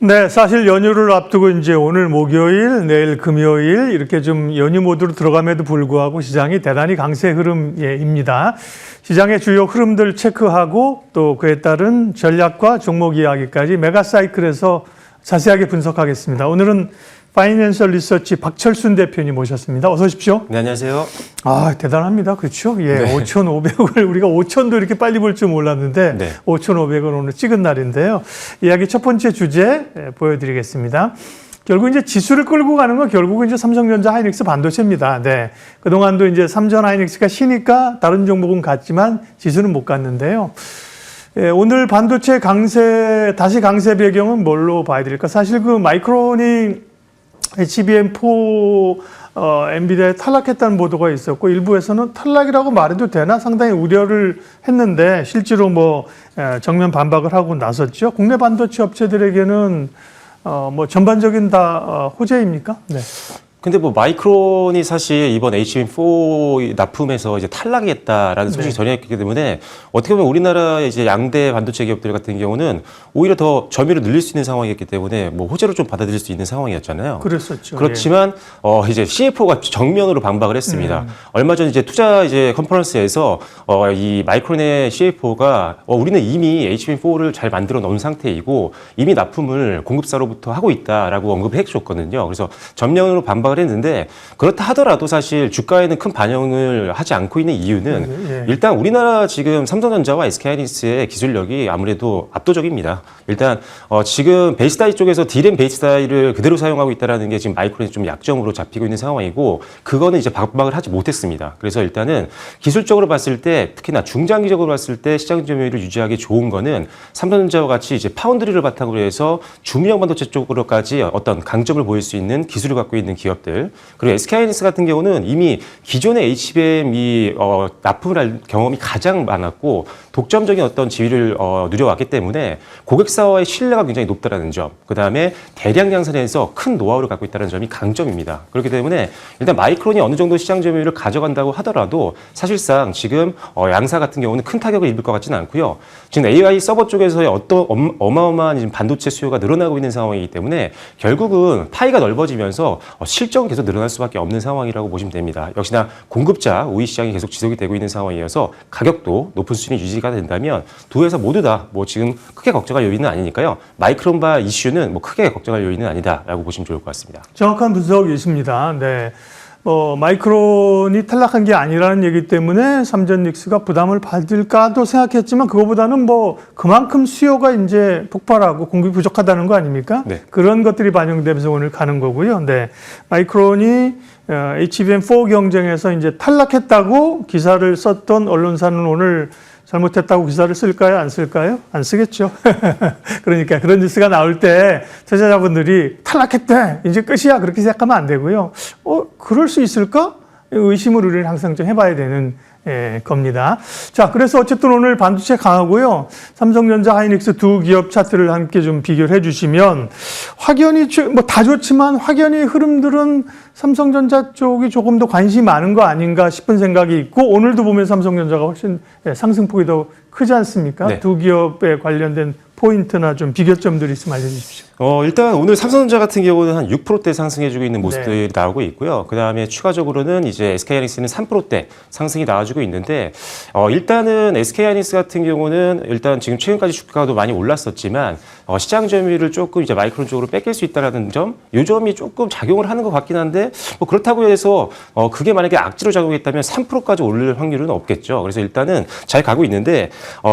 네, 사실 연휴를 앞두고 이제 오늘 목요일, 내일 금요일 이렇게 좀 연휴 모드로 들어감에도 불구하고 시장이 대단히 강세 흐름입니다. 시장의 주요 흐름들 체크하고 또 그에 따른 전략과 종목 이야기까지 메가사이클에서 자세하게 분석하겠습니다. 오늘은 파이낸셜 리서치 박철순 대표님 모셨습니다. 어서 오십시오. 네, 안녕하세요. 아, 대단합니다. 그렇죠? 예, 네. 5,500을 우리가 5,000도 이렇게 빨리 볼 줄 몰랐는데 네. 5,500원 오늘 찍은 날인데요. 이야기 첫 번째 주제 보여드리겠습니다. 결국 이제 지수를 끌고 가는 건 결국은 이제 삼성전자 하이닉스 반도체입니다. 네. 그동안도 이제 삼전 하이닉스가 쉬니까 다른 종목은 갔지만 지수는 못 갔는데요. 예, 오늘 반도체 다시 강세 배경은 뭘로 봐야 될까? 사실 그 마이크론이 HBM4 엔비디아에 탈락했다는 보도가 있었고 일부에서는 탈락이라고 말해도 되나 상당히 우려를 했는데 실제로 정면 반박을 하고 나섰죠. 국내 반도체 업체들에게는 전반적인 다 호재입니까? 네. 근데 마이크론이 사실 이번 HBM4 납품에서 이제 탈락했다라는 소식이 네. 전해졌기 때문에 어떻게 보면 우리나라의 이제 양대 반도체 기업들 같은 경우는 오히려 더 점유율을 늘릴 수 있는 상황이었기 때문에 호재로 좀 받아들일 수 있는 상황이었잖아요. 그랬었죠. 그렇지만 이제 CFO가 정면으로 반박을 했습니다. 얼마 전 이제 투자 컨퍼런스에서 이 마이크론의 CFO가 우리는 이미 HBM4를 잘 만들어 놓은 상태이고 이미 납품을 공급사로부터 하고 있다라고 언급해 주셨거든요. 그래서 전면으로 반박을 했는데 그렇다 하더라도 사실 주가에는 큰 반영을 하지 않고 있는 이유는 일단 우리나라 지금 삼성전자와 SK하이닉스의 기술력이 아무래도 압도적입니다. 일단 지금 베이스다이 쪽에서 D램 베이스다이를 그대로 사용하고 있다는 게 지금 마이크론이 좀 약점으로 잡히고 있는 상황이고 그거는 이제 반박을 하지 못했습니다. 그래서 일단은 기술적으로 봤을 때 특히나 중장기적으로 봤을 때 시장 점유율을 유지하기 좋은 거는 삼성전자와 같이 이제 파운드리를 바탕으로 해서 중미형 반도체 쪽으로까지 어떤 강점을 보일 수 있는 기술을 갖고 있는 기업들 그리고 SK하이닉스 같은 경우는 이미 기존의 HBM 납품을 할 경험이 가장 많았고 독점적인 어떤 지위를 누려왔기 때문에 고객사와의 신뢰가 굉장히 높다는 점, 그 다음에 대량 양산에서 큰 노하우를 갖고 있다는 점이 강점입니다. 그렇기 때문에 일단 마이크론이 어느 정도 시장 점유율을 가져간다고 하더라도 사실상 지금 양사 같은 경우는 큰 타격을 입을 것 같지는 않고요. 지금 AI 서버 쪽에서의 어떤 어마어마한 반도체 수요가 늘어나고 있는 상황이기 때문에 결국은 파이가 넓어지면서 실적은 계속 늘어날 수밖에 없는 상황이라고 보시면 됩니다. 역시나 공급자 우위 시장이 계속 지속이 되고 있는 상황이어서 가격도 높은 수준이 유지가 된다면 두 회사 모두 다 지금 크게 걱정할 요인은 아니니까요. 마이크론바 이슈는 크게 걱정할 요인은 아니다라고 보시면 좋을 것 같습니다. 정확한 분석이십니다. 네. 마이크론이 탈락한 게 아니라는 얘기 때문에 삼전닉스가 부담을 받을까도 생각했지만 그거보다는 그만큼 수요가 이제 폭발하고 공급이 부족하다는 거 아닙니까? 네. 그런 것들이 반영되면서 오늘 가는 거고요. 네. 마이크론이 HBM4 경쟁에서 이제 탈락했다고 기사를 썼던 언론사는 오늘 잘못했다고 기사를 쓸까요? 안 쓸까요? 안 쓰겠죠. 그러니까 그런 뉴스가 나올 때 투자자분들이 탈락했대. 이제 끝이야. 그렇게 생각하면 안 되고요. 그럴 수 있을까? 의심을 우리는 항상 좀 해봐야 되는 겁니다. 자, 그래서 어쨌든 오늘 반도체 강하고요. 삼성전자, 하이닉스 두 기업 차트를 함께 좀 비교를 해주시면 확연히 다 좋지만 확연히 흐름들은 삼성전자 쪽이 조금 더 관심이 많은 거 아닌가 싶은 생각이 있고 오늘도 보면 삼성전자가 훨씬 상승폭이 더 크지 않습니까? 네. 두 기업에 관련된 포인트나 좀 비교점들이 있으면 알려주십시오. 일단 오늘 삼성전자 같은 경우는 한 6%대 상승해주고 있는 모습들이 나오고 있고요. 그 다음에 추가적으로는 이제 SK하이닉스는 3%대 상승이 나와주고 있는데, 일단은 SK하이닉스 같은 경우는 일단 지금 최근까지 주가도 많이 올랐었지만, 시장 점유율을 조금 이제 마이크론 쪽으로 뺏길 수 있다는 점, 이 점이 조금 작용을 하는 것 같긴 한데, 그렇다고 해서, 그게 만약에 악재로 작용했다면 3%까지 오를 확률은 없겠죠. 그래서 일단은 잘 가고 있는데,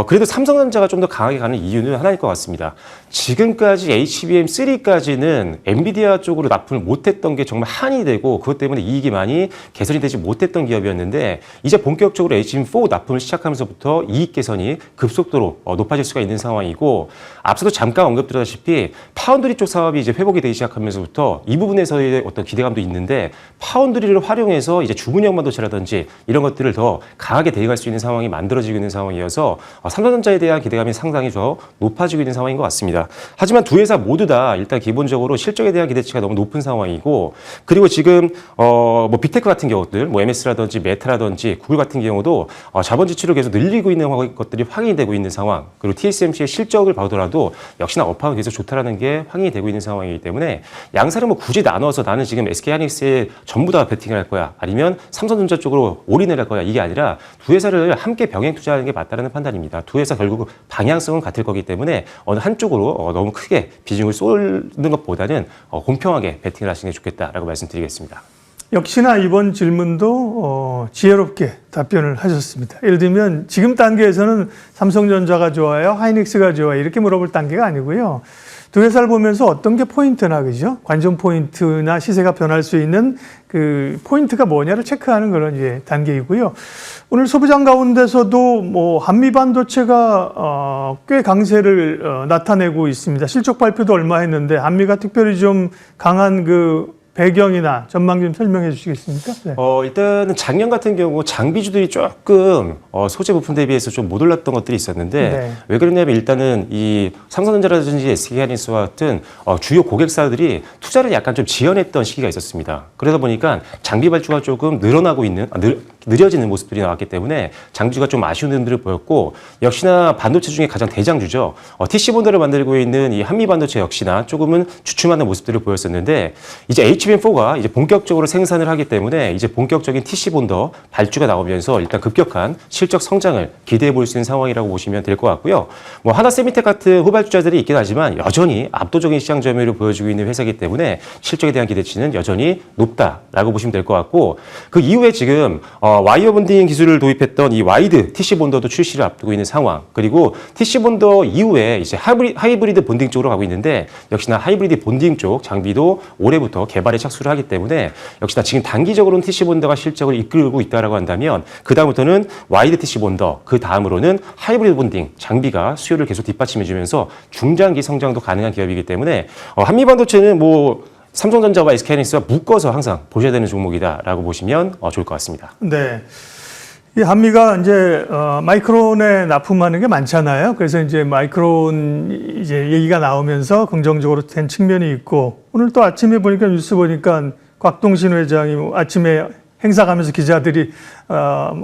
그래도 삼성전자가 좀 더 강하게 가는 이유는 하나일 것 같습니다. 지금까지 HBM3까지는 엔비디아 쪽으로 납품을 못했던 게 정말 한이 되고 그것 때문에 이익이 많이 개선이 되지 못했던 기업이었는데 이제 본격적으로 HBM4 납품을 시작하면서부터 이익 개선이 급속도로 높아질 수가 있는 상황이고 앞서도 잠깐 언급드렸다시피 파운드리 쪽 사업이 이제 회복이 되기 시작하면서부터 이 부분에서의 어떤 기대감도 있는데 있는데 파운드리를 활용해서 이제 주문형 반도체라든지 이런 것들을 더 강하게 대응할 수 있는 상황이 만들어지고 있는 상황이어서 삼성전자에 대한 기대감이 상당히 더 높아지고 있는 상황인 것 같습니다. 하지만 두 회사 모두 다 일단 기본적으로 실적에 대한 기대치가 너무 높은 상황이고, 그리고 지금 뭐 빅테크 같은 경우들, 뭐 MS라든지 메타라든지 구글 같은 경우도 자본 지출을 계속 늘리고 있는 것들이 확인이 되고 있는 상황, 그리고 TSMC의 실적을 봐더라도 역시나 업황은 계속 좋다라는 게 확인이 되고 있는 상황이기 때문에 양사를 뭐 굳이 나눠서 나는 지금 SK하이닉스에 전부 다 베팅을 할 거야, 아니면 삼성전자 쪽으로 올인을 할 거야, 이게 아니라 두 회사를 함께 병행 투자하는 게 맞다는 판단입니다. 두 회사 결국 방향성은 같을 거기 때문에 어느 한쪽으로 너무 크게 비중을 쏟는 것보다는 공평하게 베팅을 하시는 게 좋겠다라고 말씀드리겠습니다. 역시나 이번 질문도 지혜롭게 답변을 하셨습니다. 예를 들면 지금 단계에서는 삼성전자가 좋아요, 하이닉스가 좋아요 이렇게 물어볼 단계가 아니고요. 두 회사를 보면서 어떤 게 포인트나, 그죠? 관전 포인트나 시세가 변할 수 있는 그 포인트가 뭐냐를 체크하는 그런 이제 단계이고요. 오늘 소부장 가운데서도 뭐 한미 반도체가 꽤 강세를 나타내고 있습니다. 실적 발표도 얼마 했는데 한미가 특별히 좀 강한 그 배경이나 전망 좀 설명해 주시겠습니까? 네. 일단은 작년 같은 경우 장비주들이 조금 소재 부품 대비해서 좀 못 올랐던 것들이 있었는데 네. 왜 그러냐면 일단은 이 삼성전자라든지 SK하이닉스와 같은 주요 고객사들이 투자를 약간 좀 지연했던 시기가 있었습니다. 그러다 보니까 장비 발주가 조금 늘어나고 있는 느려지는 모습들이 나왔기 때문에 장비주가 좀 아쉬운 점들을 보였고, 역시나 반도체 중에 가장 대장주죠. TC본더를 만들고 있는 이 한미 반도체 역시나 조금은 주춤하는 모습들을 보였었는데, 이제 HBM4가 이제 본격적으로 생산을 하기 때문에 이제 본격적인 TC본더 발주가 나오면서 일단 급격한 실적 성장을 기대해 볼 수 있는 상황이라고 보시면 될 것 같고요. 뭐 하나세미텍 같은 후발주자들이 있긴 하지만 여전히 압도적인 시장 점유율을 보여주고 있는 회사이기 때문에 실적에 대한 기대치는 여전히 높다라고 보시면 될 것 같고, 그 이후에 지금 와이어 본딩 기술을 도입했던 이 와이드 TC 본더도 출시를 앞두고 있는 상황, 그리고 TC 본더 이후에 이제 하이브리드 본딩 쪽으로 가고 있는데, 역시나 하이브리드 본딩 쪽 장비도 올해부터 개발에 착수를 하기 때문에 역시나 지금 단기적으로는 TC 본더가 실적을 이끌고 있다라고 한다면 그 다음부터는 와이드 TC 본더, 그 다음으로는 하이브리드 본딩 장비가 수요를 계속 뒷받침해주면서 중장기 성장도 가능한 기업이기 때문에 한미 반도체는 뭐 삼성전자와 SK하이닉스와 묶어서 항상 보셔야 되는 종목이다라고 보시면 좋을 것 같습니다. 네. 이 한미가 이제 마이크론에 납품하는 게 많잖아요. 그래서 이제 마이크론 이제 얘기가 나오면서 긍정적으로 된 측면이 있고, 오늘 또 아침에 보니까 뉴스 보니까 곽동신 회장이 아침에 행사 가면서 기자들이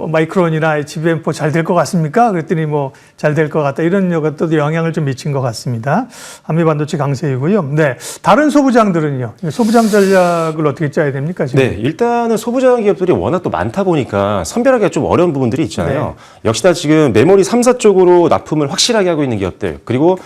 마이크론이나 HBM4 잘 될 것 같습니까? 그랬더니 뭐 잘 될 것 같다. 이런 것도 영향을 좀 미친 것 같습니다. 한미 반도체 강세이고요. 네. 다른 소부장들은요? 소부장 전략을 어떻게 짜야 됩니까, 지금? 네. 일단은 소부장 기업들이 워낙 또 많다 보니까 선별하기가 좀 어려운 부분들이 있잖아요. 네. 역시나 지금 메모리 3사 쪽으로 납품을 확실하게 하고 있는 기업들, 그리고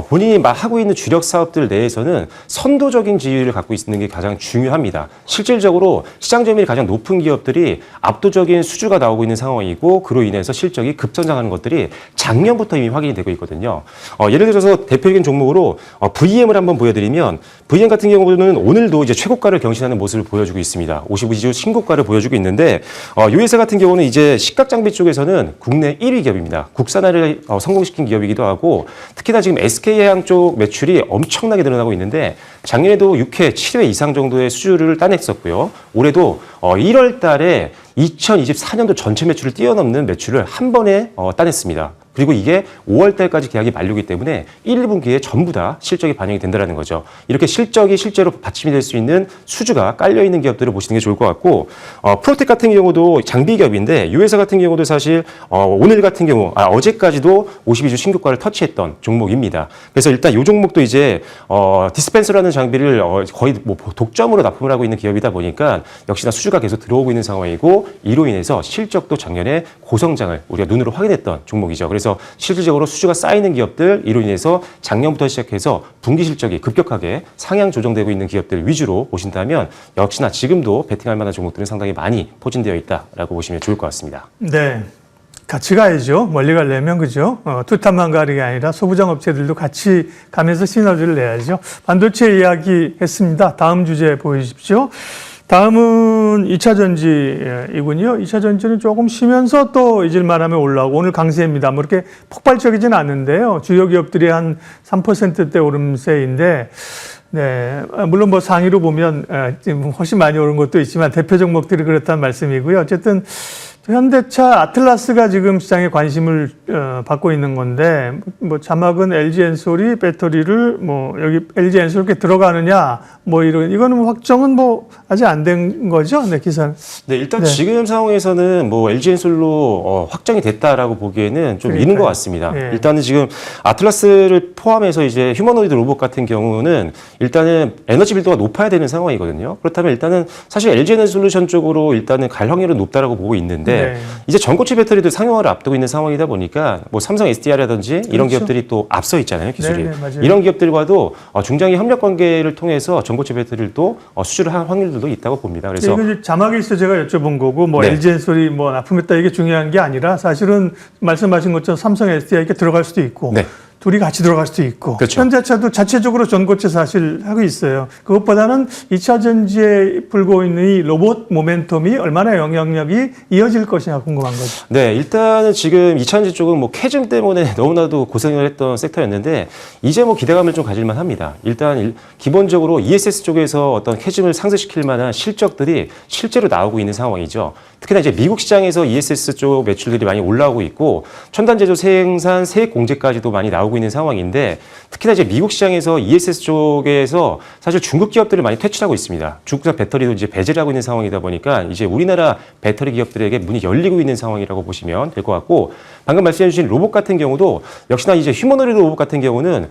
본인이 하고 있는 주력 사업들 내에서는 선도적인 지위를 갖고 있는 게 가장 중요합니다. 실질적으로 시장 점유율이 가장 높은 기업들이 압도적인 수주가 나오고 있는 상황이고, 그로 인해서 실적이 급성장하는 것들이 작년부터 이미 확인이 되고 있거든요. 예를 들어서 대표적인 종목으로 VM을 한번 보여드리면, VM 같은 경우는 오늘도 이제 최고가를 경신하는 모습을 보여주고 있습니다. 55지수 신고가를 보여주고 있는데, 이 회사 같은 경우는 이제 시각 장비 쪽에서는 국내 1위 기업입니다. 국산화를 성공시킨 기업이기도 하고, 특히나 지금 SK해양 쪽 매출이 엄청나게 늘어나고 있는데, 작년에도 6회, 7회 이상 정도의 수주를 따냈었고요. 올해도 1월 달에 2024년도 전체 매출을 뛰어넘는 매출을 한 번에 따냈습니다. 그리고 이게 5월 달까지 계약이 만료기 때문에 1, 2분기에 전부 다 실적이 반영이 된다는 거죠. 이렇게 실적이 실제로 받침이 될 수 있는 수주가 깔려있는 기업들을 보시는 게 좋을 것 같고, 프로텍 같은 경우도 장비 기업인데, 이 회사 같은 경우도 사실 오늘 같은 경우 어제까지도 52주 신고가를 터치했던 종목입니다. 그래서 일단 이 종목도 이제 디스펜서라는 장비를 거의 뭐 독점으로 납품을 하고 있는 기업이다 보니까 역시나 수주가 계속 들어오고 있는 상황이고, 이로 인해서 실적도 작년에 고성장을 우리가 눈으로 확인했던 종목이죠. 그래서 실질적으로 수주가 쌓이는 기업들, 이로 인해서 작년부터 시작해서 분기 실적이 급격하게 상향 조정되고 있는 기업들 위주로 보신다면 역시나 지금도 베팅할 만한 종목들은 상당히 많이 포진되어 있다라고 보시면 좋을 것 같습니다. 네. 같이 가야죠. 멀리 가려면, 그죠? 투탑만 가는 게 아니라 소부장 업체들도 같이 가면서 시너지를 내야죠. 반도체 이야기 했습니다. 다음 주제 보여주십시오. 다음은 2차 전지이군요. 2차 전지는 조금 쉬면서 또 잊을만 하면 올라오고, 오늘 강세입니다. 뭐 이렇게 폭발적이진 않은데요. 주요 기업들이 한 3%대 오름세인데, 네, 물론 뭐 상위로 보면 지금 훨씬 많이 오른 것도 있지만 대표 종목들이 그렇다는 말씀이고요. 어쨌든 현대차 아틀라스가 지금 시장에 관심을 받고 있는 건데 뭐 자막은 LG 엔솔이 배터리를 뭐 여기 LG 엔솔 이렇게 들어가느냐 뭐 이거는 뭐 확정은 뭐 아직 안 된 거죠, 네 기사. 네, 일단 네. 지금 상황에서는 뭐 LG 엔솔로 확정이 됐다라고 보기에는 좀 그러니까요. 이른 것 같습니다. 예. 일단은 지금 아틀라스를 포함해서 이제 휴머노이드 로봇 같은 경우는 일단은 에너지 밀도가 높아야 되는 상황이거든요. 그렇다면 일단은 사실 LG 에너솔루션 쪽으로 일단은 갈 확률은 높다라고 보고 있는데 네. 이제 전고체 배터리도 상용화를 앞두고 있는 상황이다 보니까 뭐 삼성 SDI라든지 이런 그렇죠. 기업들이 또 앞서 있잖아요, 기술이. 네, 네, 맞아요. 이런 기업들과도 중장기 협력 관계를 통해서 전고체 배터리를 또 수주를 할 확률도 있다고 봅니다. 그래서 이거 이제 자막에 있어 제가 여쭤본 거고 뭐 네. LG 엔솔이 뭐 납품했다 이게 중요한 게 아니라 사실은 말씀하신 것처럼 삼성 SDI 이렇게 들어갈 수도 있고 네. 둘이 같이 들어갈 수도 있고 그렇죠. 현대차도 자체적으로 전고체 사실 하고 있어요. 그것보다는 2차 전지에 불고 있는 이 로봇 모멘텀이 얼마나 영향력이 이어질 것이냐 궁금한 거죠. 네, 일단은 지금 이차전지 쪽은 뭐 캐즘 때문에 너무나도 고생을 했던 섹터였는데 이제 뭐 기대감을 좀 가질만 합니다. 일단 기본적으로 ESS 쪽에서 어떤 캐즘을 상쇄시킬 만한 실적들이 실제로 나오고 있는 상황이죠. 특히나 이제 미국 시장에서 ESS 쪽 매출들이 많이 올라오고 있고 첨단 제조 생산 세액 공제까지도 많이 나오고 있는 상황인데 특히나 이제 미국 시장에서 ESS 쪽에서 사실 중국 기업들을 많이 퇴출하고 있습니다. 중국산 배터리도 이제 배제를 하고 있는 상황이다 보니까 이제 우리나라 배터리 기업들에게 문이 열리고 있는 상황이라고 보시면 될 것 같고 방금 말씀해 주신 로봇 같은 경우도 역시나 이제 휴머노이드 로봇 같은 경우는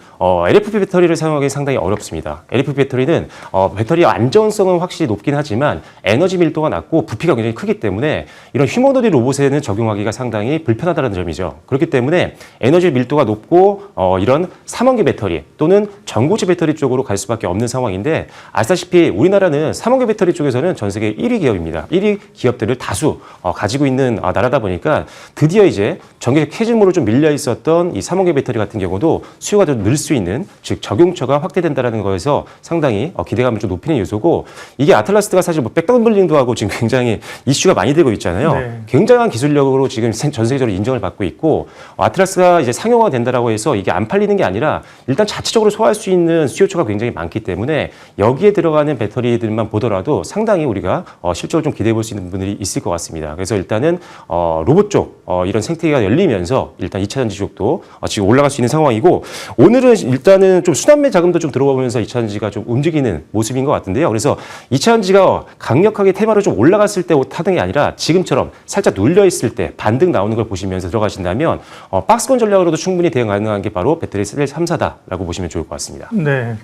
LFP 배터리를 사용하기 상당히 어렵습니다. LFP 배터리는 배터리 안전성은 확실히 높긴 하지만 에너지 밀도가 낮고 부피가 굉장히 크기 때문에 이런 휴머노이드 로봇에는 적용하기가 상당히 불편하다는 점이죠. 그렇기 때문에 에너지 밀도가 높고 이런 3원기 배터리 또는 전고체 배터리 쪽으로 갈 수밖에 없는 상황인데 아시다시피 우리나라는 3원기 배터리 쪽에서는 전 세계 1위 기업입니다. 1위 기업들을 다수 가지고 있는 나라다 보니까 드디어 이제 전기 캐즘으로 좀 밀려 있었던 이 3원기 배터리 같은 경우도 수요가 좀 늘 수 있는 즉 적용처가 확대된다는 거에서 상당히 기대감을 좀 높이는 요소고 이게 아틀라스가 사실 뭐 백덤블링도 하고 지금 굉장히 이슈가 많이 되고 있잖아요. 네. 굉장한 기술력으로 지금 전 세계적으로 인정을 받고 있고 아틀라스가 이제 상용화가 된다라고 해서 이게 안 팔리는 게 아니라 일단 자체적으로 소화할 수 있는 수요처가 굉장히 많기 때문에 여기에 들어가는 배터리들만 보더라도 상당히 우리가 실적을 좀 기대해 볼 수 있는 분들이 있을 것 같습니다. 그래서 일단은 로봇 쪽 이런 생태계가 열리면서 일단 2차 전지 쪽도 지금 올라갈 수 있는 상황이고 오늘은 일단은 좀 순환매 자금도 좀 들어오면서 2차 전지가 좀 움직이는 모습인 것 같은데요. 그래서 2차 전지가 강력하게 테마로 좀 올라갔을 때 타는 게 아니라 지금처럼 살짝 눌려 있을 때 반등 나오는 걸 보시면서 들어가신다면 박스권 전략으로도 충분히 대응 가능한 게 바로 배터리 셀 3사다라고 보시면 좋을 것 같습니다. 네.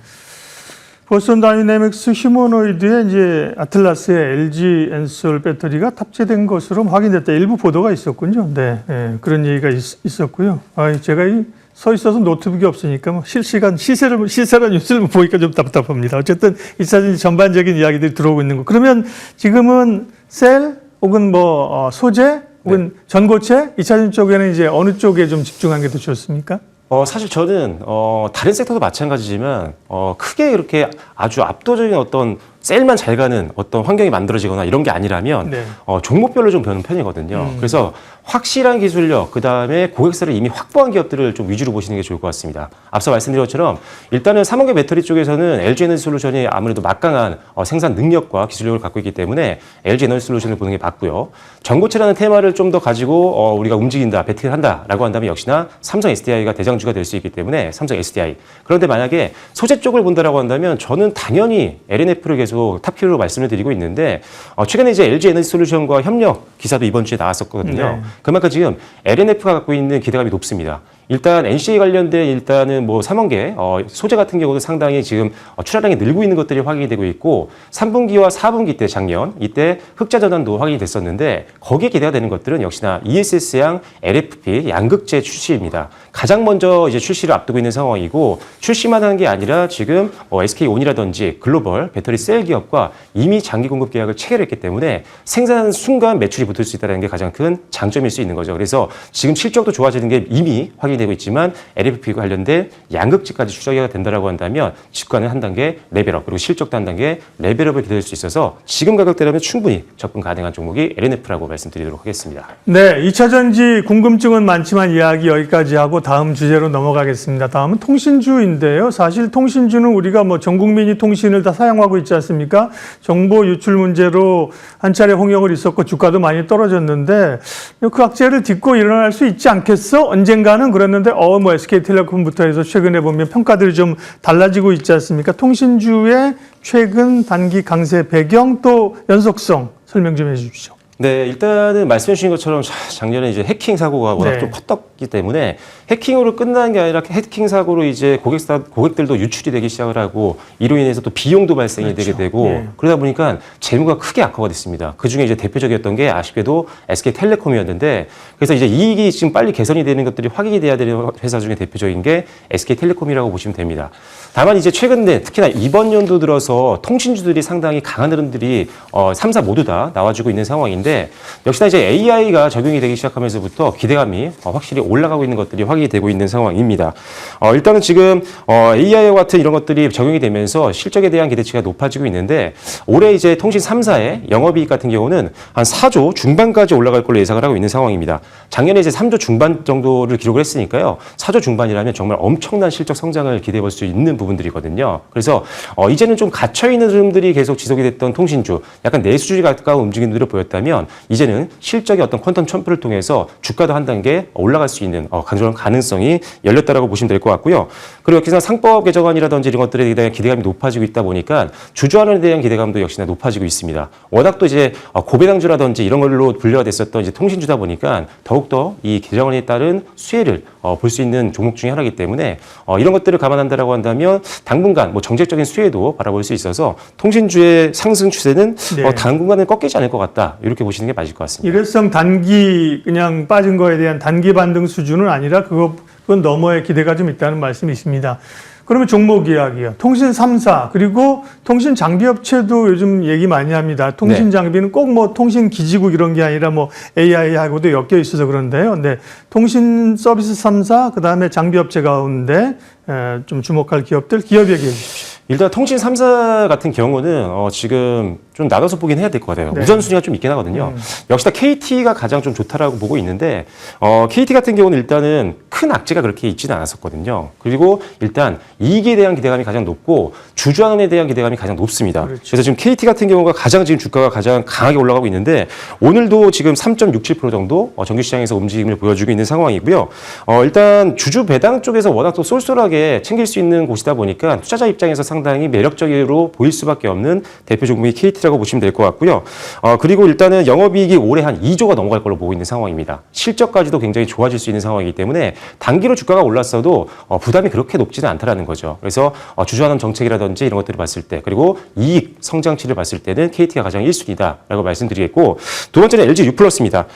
보스턴 다이내믹스 휴머노이드에 이제 아틀라스의 LG 엔솔 배터리가 탑재된 것으로 확인됐다. 일부 보도가 있었군요. 네, 그런 얘기가 있었고요. 제가 서 있어서 노트북이 없으니까 뭐 실시간 시세란 뉴스를 보니까 좀 답답합니다. 어쨌든 이 사진 전반적인 이야기들이 들어오고 있는 거. 그러면 지금은 셀 혹은 뭐 소재 혹은 전고체 2차전 쪽에는 이제 어느 쪽에 좀 집중한 게 더 좋습니까? 사실 저는 다른 섹터도 마찬가지지만 크게 이렇게 아주 압도적인 어떤 셀만 잘 가는 어떤 환경이 만들어지거나 이런 게 아니라면 네. 종목별로 좀 보는 편이거든요. 그래서 확실한 기술력, 그다음에 고객사를 이미 확보한 기업들을 좀 위주로 보시는 게 좋을 것 같습니다. 앞서 말씀드린 것처럼 일단은 3원계 배터리 쪽에서는 LG 에너지 솔루션이 아무래도 막강한 생산 능력과 기술력을 갖고 있기 때문에 LG 에너지 솔루션을 보는 게 맞고요. 전고체라는 테마를 좀 더 가지고 우리가 움직인다, 배팅을 한다라고 한다면 역시나 삼성 SDI가 대장주가 될 수 있기 때문에 삼성 SDI. 그런데 만약에 소재 쪽을 본다라고 한다면 저는 당연히 LNF를 계속 탑키로 말씀을 드리고 있는데 최근에 이제 LG 에너지 솔루션과 협력 기사도 이번 주에 나왔었거든요. 네. 그만큼 지금 LNF가 갖고 있는 기대감이 높습니다. 일단 NCA 관련된 일단은 뭐 3원계 소재 같은 경우도 상당히 지금 출하량이 늘고 있는 것들이 확인이 되고 있고 3분기와 4분기 때 작년 이때 흑자 전환도 확인이 됐었는데 거기에 기대가 되는 것들은 역시나 ESS양 LFP 양극재 출시입니다. 가장 먼저 이제 출시를 앞두고 있는 상황이고 출시만 하는 게 아니라 지금 SK온이라든지 글로벌 배터리 셀 기업과 이미 장기 공급 계약을 체결했기 때문에 생산 순간 매출이 붙을 수 있다는 게 가장 큰 장점일 수 있는 거죠. 그래서 지금 실적도 좋아지는 게 이미 확인이 상황이 되고 있지만 LFP 관련된 양극재까지 추적이 된다라고 한다면 주가는 한 단계 레벨업 그리고 실적도 한 단계 레벨업을 기대할 수 있어서 지금 가격대라면 충분히 접근 가능한 종목이 LNF라고 말씀드리도록 하겠습니다. 네, 2차 전지 궁금증은 많지만 이야기 여기까지 하고 다음 주제로 넘어가겠습니다. 다음은 통신주인데요. 사실 통신주는 우리가 뭐 전 국민이 통신을 다 사용하고 있지 않습니까? 정보 유출 문제로 한 차례 홍역을 있었고 주가도 많이 떨어졌는데 그 악재를 딛고 일어날 수 있지 않겠어? 언젠가는 그랬는데 뭐 SK텔레콤부터 해서 최근에 보면 평가들이 좀 달라지고 있지 않습니까? 통신주의 최근 단기 강세 배경 또 연속성 설명 좀 해주십시오. 네, 일단은 말씀해 주신 것처럼 작년에 이제 해킹 사고가 워낙 네. 좀 컸기 때문에 해킹으로 끝나는 게 아니라 해킹 사고로 이제 고객들도 유출이 되기 시작을 하고 이로 인해서 또 비용도 발생이 그렇죠. 되게 되고 예. 그러다 보니까 재무가 크게 악화가 됐습니다. 그 중에 이제 대표적이었던 게 아쉽게도 SK텔레콤이었는데 그래서 이제 이익이 지금 빨리 개선이 되는 것들이 확인이 돼야 되는 회사 중에 대표적인 게 SK텔레콤이라고 보시면 됩니다. 다만 이제 최근에 특히나 이번 연도 들어서 통신주들이 상당히 강한 흐름들이 3사 모두 다 나와주고 있는 상황인데 역시나 이제 AI가 적용이 되기 시작하면서부터 기대감이 확실히 올라가고 있는 것들이 확인이 되고 있는 상황입니다. 일단은 지금 AI와 같은 이런 것들이 적용이 되면서 실적에 대한 기대치가 높아지고 있는데 올해 이제 통신 3사의 영업이익 같은 경우는 한 4조 중반까지 올라갈 걸로 예상을 하고 있는 상황입니다. 작년에 이제 3조 중반 정도를 기록을 했으니까요. 4조 중반이라면 정말 엄청난 실적 성장을 기대해 볼 수 있는 부분들이거든요. 그래서 이제는 좀 갇혀있는 흐름들이 계속 지속이 됐던 통신주, 약간 내수주에 가까운 움직임들을 보였다면 이제는 실적의 어떤 퀀텀 점프를 통해서 주가도 한 단계 올라갈 수 있는 그런 가능성이 열렸다라고 보시면 될 것 같고요. 그리고 역시나 상법 개정안이라든지 이런 것들에 대한 기대감이 높아지고 있다 보니까 주주환원에 대한 기대감도 역시나 높아지고 있습니다. 워낙 또 이제 고배당주라든지 이런 걸로 분류가 됐었던 이제 통신주다 보니까 더욱더 이 개정안에 따른 수혜를 볼 수 있는 종목 중에 하나이기 때문에 이런 것들을 감안한다라고 한다면 당분간 뭐 정책적인 수혜도 바라볼 수 있어서 통신주의 상승 추세는 네. 당분간은 꺾이지 않을 것 같다 이렇게 보시는 게 맞을 것 같습니다. 일회성 단기 그냥 빠진 거에 대한 단기 반등 수준은 아니라 그건 너머의 기대가 좀 있다는 말씀이십니다. 그러면 종목 이야기요. 통신 3사 그리고 통신 장비 업체도 요즘 얘기 많이 합니다. 통신 장비는 꼭 뭐 통신 기지국 이런 게 아니라 뭐 AI하고도 엮여 있어서 그런데요. 네. 통신 서비스 3사 그다음에 장비 업체 가운데 좀 주목할 기업들 기업 얘기해 주십시오. 일단 통신 3사 같은 경우는 지금 좀 나눠서 보긴 해야 될 것 같아요. 네. 우선순위가 좀 있긴 하거든요. 역시나 KT가 가장 좀 좋다라고 보고 있는데 KT 같은 경우는 일단은 큰 악재가 그렇게 있지는 않았었거든요. 그리고 일단 이익에 대한 기대감이 가장 높고 주주환원에 대한 기대감이 가장 높습니다. 그렇죠. 그래서 지금 KT 같은 경우가 가장 지금 주가가 가장 강하게 올라가고 있는데 오늘도 지금 3.67% 정도 정규시장에서 움직임을 보여주고 있는 상황이고요. 일단 주주 배당 쪽에서 워낙 또 쏠쏠하게 챙길 수 있는 곳이다 보니까 투자자 입장에서 상당히 매력적으로 보일 수밖에 없는 대표 종목이 KT라고 보시면 될 것 같고요. 그리고 일단은 영업이익이 올해 한 2조가 넘어갈 걸로 보고 있는 상황입니다. 실적까지도 굉장히 좋아질 수 있는 상황이기 때문에 단기로 주가가 올랐어도 부담이 그렇게 높지는 않다라는 거죠. 그래서 주주환원 정책이라든지 이런 것들을 봤을 때 그리고 이익 성장치를 봤을 때는 KT가 가장 1순위다라고 말씀드리겠고 두 번째는 LG U+입니다.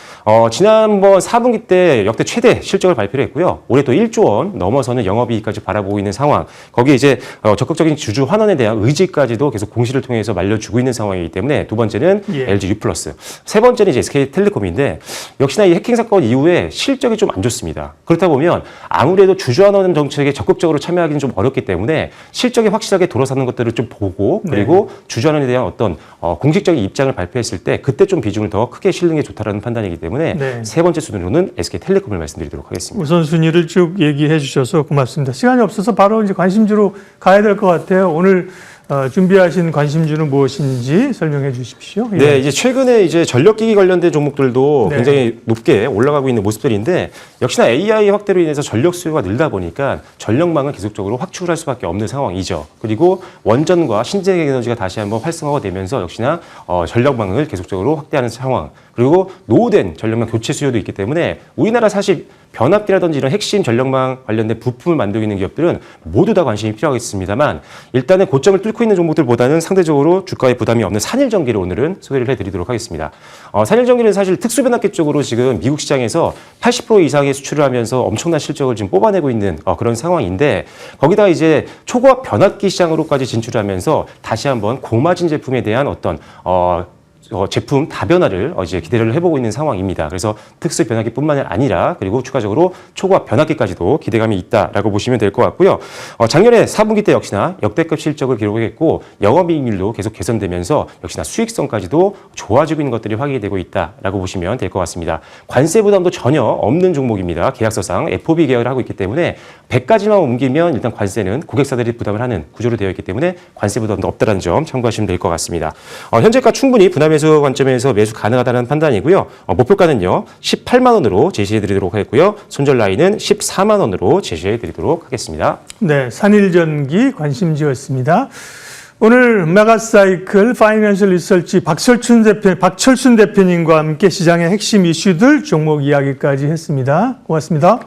지난번 4분기 때 역대 최대 실적을 발표를 했고요. 올해 또 1조 원 넘어서는 영업이익까지 바라보고 있는 상황. 거기에 이제 적극적인 주주 환원에 대한 의지까지도 계속 공시를 통해서 말려주고 있는 상황이기 때문에 두 번째는 LG U+. 세 번째는 이제 SK텔레콤인데 역시나 이 해킹 사건 이후에 실적이 좀 안 좋습니다. 그렇다 보면 아무래도 주주 환원 정책에 적극적으로 참여하기는 좀 어렵기 때문에 실적이 확실하게 돌아서는 것들을 좀 보고 그리고 주주 환원에 대한 어떤 공식적인 입장을 발표했을 때 그때 좀 비중을 더 크게 실는 게 좋다라는 판단이기 때문에 세 번째 순위로는 SK텔레콤을 말씀드리도록 하겠습니다. 우선순위를 쭉 얘기해 주셔서 고맙습니다. 시간이 없어서 바로 이제 관심주로 가야 될 것 같아요. 오늘 준비하신 관심주는 무엇인지 설명해 주십시오. 예. 네, 이제 최근에 이제 전력기기 관련된 종목들도 굉장히 높게 올라가고 있는 모습들인데 역시나 AI 확대로 인해서 전력 수요가 늘다 보니까 전력망을 계속적으로 확충할 수밖에 없는 상황이죠. 그리고 원전과 신재생 에너지가 다시 한번 활성화가 되면서 역시나 전력망을 계속적으로 확대하는 상황. 그리고 노후된 전력망 교체 수요도 있기 때문에 우리나라 사실 변압기라든지 이런 핵심 전력망 관련된 부품을 만들고 있는 기업들은 모두 다 관심이 필요하겠습니다만 일단은 고점을 뚫고 있는 종목들보다는 상대적으로 주가에 부담이 없는 산일전기를 오늘은 소개를 해드리도록 하겠습니다. 산일전기는 사실 특수변압기 쪽으로 지금 미국 시장에서 80% 이상의 수출을 하면서 엄청난 실적을 지금 뽑아내고 있는 그런 상황인데 거기다 이제 초고압 변압기 시장으로까지 진출하면서 다시 한번 고마진 제품에 대한 어떤 제품 다변화를 이제 기대를 해보고 있는 상황입니다. 그래서 특수 변압기뿐만 아니라 그리고 추가적으로 초고압 변압기까지도 기대감이 있다라고 보시면 될 것 같고요. 작년에 4분기 때 역시나 역대급 실적을 기록했고 영업이익률도 계속 개선되면서 역시나 수익성까지도 좋아지고 있는 것들이 확인이 되고 있다라고 보시면 될 것 같습니다. 관세 부담도 전혀 없는 종목입니다. 계약서상 FOB 계약을 하고 있기 때문에 100가지만 옮기면 일단 관세는 고객사들이 부담을 하는 구조로 되어 있기 때문에 관세 부담도 없다는 점 참고하시면 될 것 같습니다. 현재가 충분히 분할 매수 관점에서 매수 가능하다는 판단이고요. 목표가는요 18만 원으로 제시해 드리도록 하겠고요. 손절 라인은 14만 원으로 제시해 드리도록 하겠습니다. 네, 산일전기 관심지였습니다. 오늘 메가사이클 파이낸셜 리서치 박철순 대표님과 함께 시장의 핵심 이슈들 종목 이야기까지 했습니다. 고맙습니다.